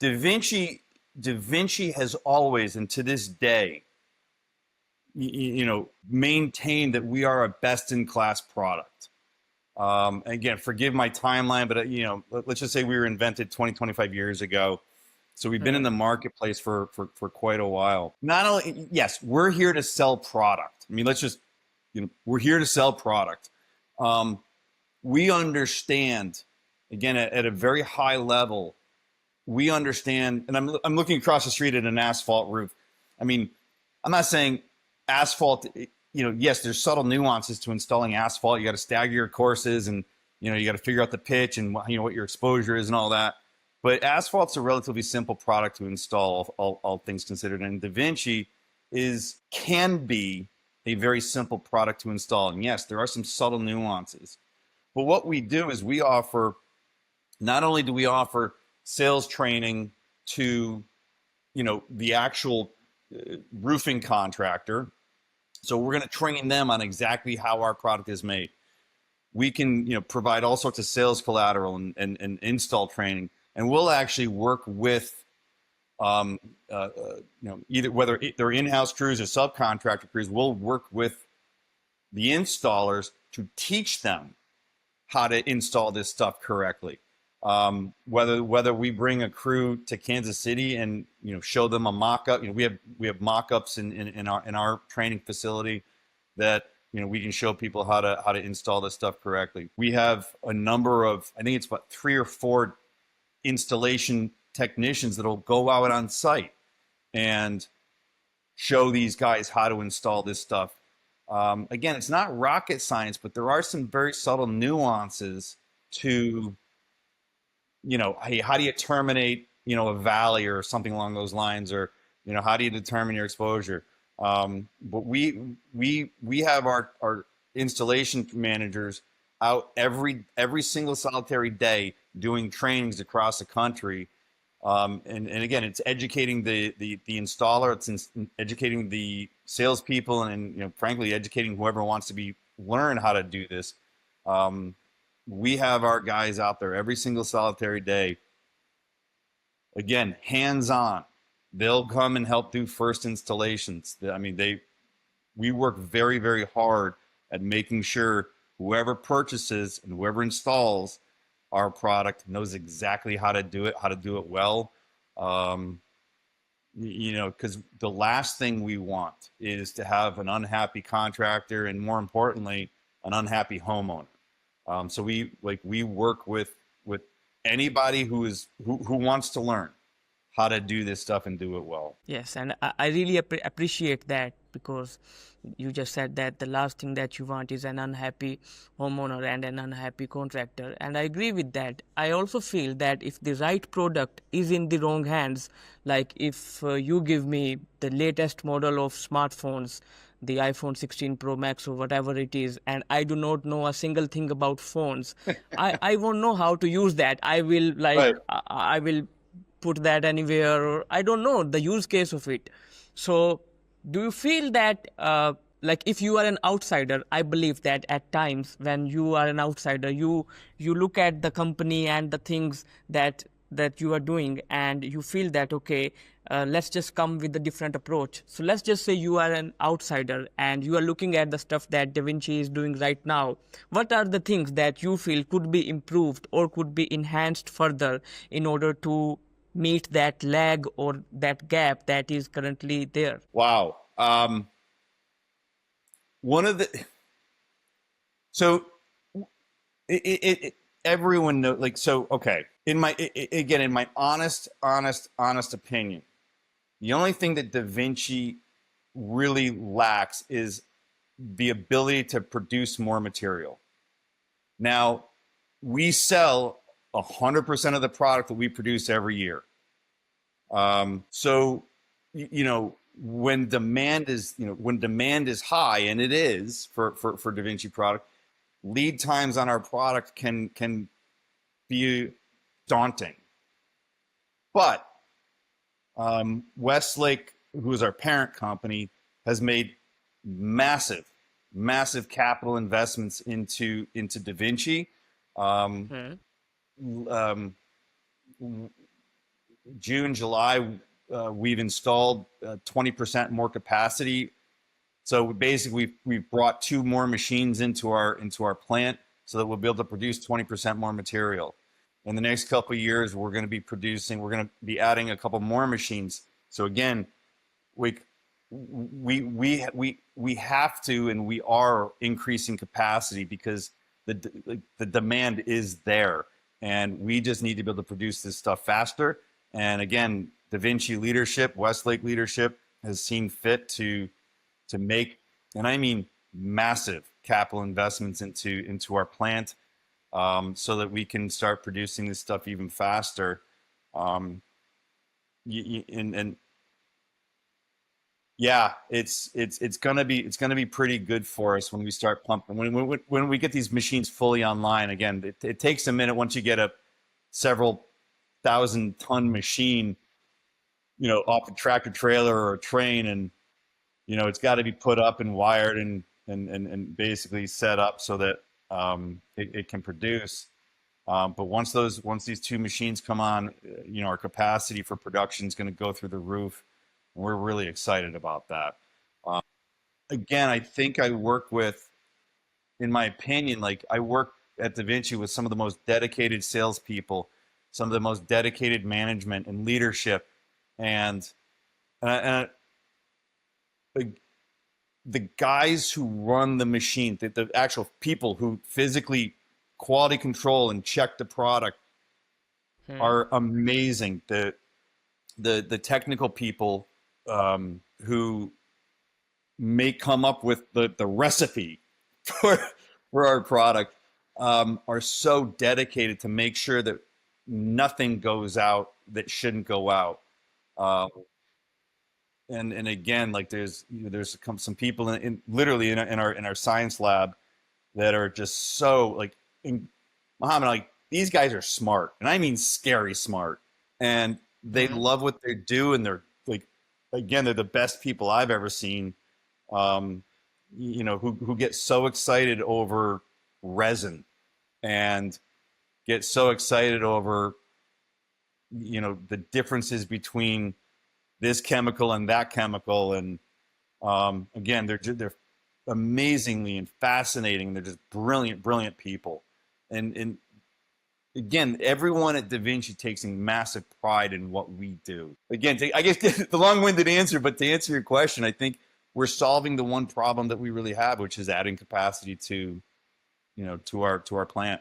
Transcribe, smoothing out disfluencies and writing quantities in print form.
Da Vinci has always, and to this day, maintained that we are a best in class product. Again, forgive my timeline, but let's just say we were invented 20, 25 years ago. So we've been in the marketplace for quite a while. Not only, yes, we're here to sell product. I mean, we're here to sell product. We understand, again, at a very high level, we understand, and I'm looking across the street at an asphalt roof. I mean, I'm not saying asphalt, yes, there's subtle nuances to installing asphalt. You got to stagger your courses, and you got to figure out the pitch and what your exposure is and all that. But asphalt's a relatively simple product to install, all things considered. And Da Vinci can be a very simple product to install. And yes, there are some subtle nuances. But what we do is not only do we offer sales training to, the actual roofing contractor. So we're going to train them on exactly how our product is made. We can, provide all sorts of sales collateral and install training. And we'll actually work with, either whether they're in-house crews or subcontractor crews, we'll work with the installers to teach them how to install this stuff correctly. Whether we bring a crew to Kansas City and show them a mock-up, we have mock-ups in our training facility that we can show people how to install this stuff correctly. We have a number of, I think it's about 3 or 4 installation technicians that'll go out on site and show these guys how to install this stuff. Again, it's not rocket science, but there are some very subtle nuances to, hey, how do you terminate, a valley or something along those lines, or, how do you determine your exposure? But we have our installation managers out every single solitary day doing trainings across the country. And again, it's educating the installer, it's educating the salespeople, and frankly, educating whoever wants to learn how to do this. We have our guys out there every single solitary day. Again, hands-on. They'll come and help do first installations. I mean, we work very, very hard at making sure whoever purchases and whoever installs our product knows exactly how to do it well. Because the last thing we want is to have an unhappy contractor, and more importantly, an unhappy homeowner. So we work with anybody who wants to learn how to do this stuff and do it well. Yes, and I really appreciate that, because you just said that the last thing that you want is an unhappy homeowner and an unhappy contractor, and I agree with that. I also feel that if the right product is in the wrong hands, like if you give me the latest model of smartphones, the iPhone 16 Pro Max or whatever it is, and I do not know a single thing about phones, I won't know how to use that. I will Right. I will put that anywhere, or I don't know the use case of it. So do you feel that like if you are an outsider, I believe that at times when you are an outsider, you look at the company and the things that you are doing, and you feel that, okay, let's just come with a different approach. So let's just say you are an outsider and you are looking at the stuff that Da Vinci is doing right now. What are the things that you feel could be improved or could be enhanced further in order to meet that lag or that gap that is currently there? Wow. One of the so everyone knows, like, so okay, in my honest opinion, the only thing that Da Vinci really lacks is the ability to produce more material. Now, we sell 100% of the product that we produce every year. So, when demand is high, and it is for Da Vinci product, lead times on our product can be daunting. But Westlake, who is our parent company, has made massive capital investments into Da Vinci. June, July, we've installed 20% more capacity. So basically, we've brought 2 more machines into our plant so that we'll be able to produce 20% more material. In the next couple of years, we're going to be producing. We're going to be adding a couple more machines. So again, we we have to, and we are increasing capacity because the demand is there, and we just need to be able to produce this stuff faster. And again, davinci leadership, Westlake leadership has seen fit to make, and I mean massive capital investments into our plant, so that we can start producing this stuff even faster. Um, and yeah, it's gonna be pretty good for us when we start pumping. When we get these machines fully online, again, it takes a minute once you get a several thousand ton machine, off a tractor trailer or a train, and it's got to be put up and wired and basically set up so that it can produce. But once these 2 machines come on, our capacity for production is going to go through the roof. We're really excited about that. Um, Again, I think I work with, in my opinion, like I work at davinci with some of the most dedicated salespeople, some of the most dedicated management and leadership, and and the guys who run the machine, the actual people who physically quality control and check the product Hmm. are amazing. The technical people, who may come up with the recipe for for our product, are so dedicated to make sure that nothing goes out that shouldn't go out. Uh, and again, like there's some people literally in our science lab that are just so like, Muhammad, like these guys are smart, and I mean scary smart, and they Hmm. love what they do, and they're like, again, they're the best people I've ever seen. Um, who get so excited over resin, and get so excited over the differences between this chemical and that chemical, and again, they're amazingly and fascinating. They're just brilliant people, and again, everyone at davinci takes a massive pride in what we do. Again, I guess the long-winded answer, but to answer your question, I think we're solving the one problem that we really have, which is adding capacity to to our plant.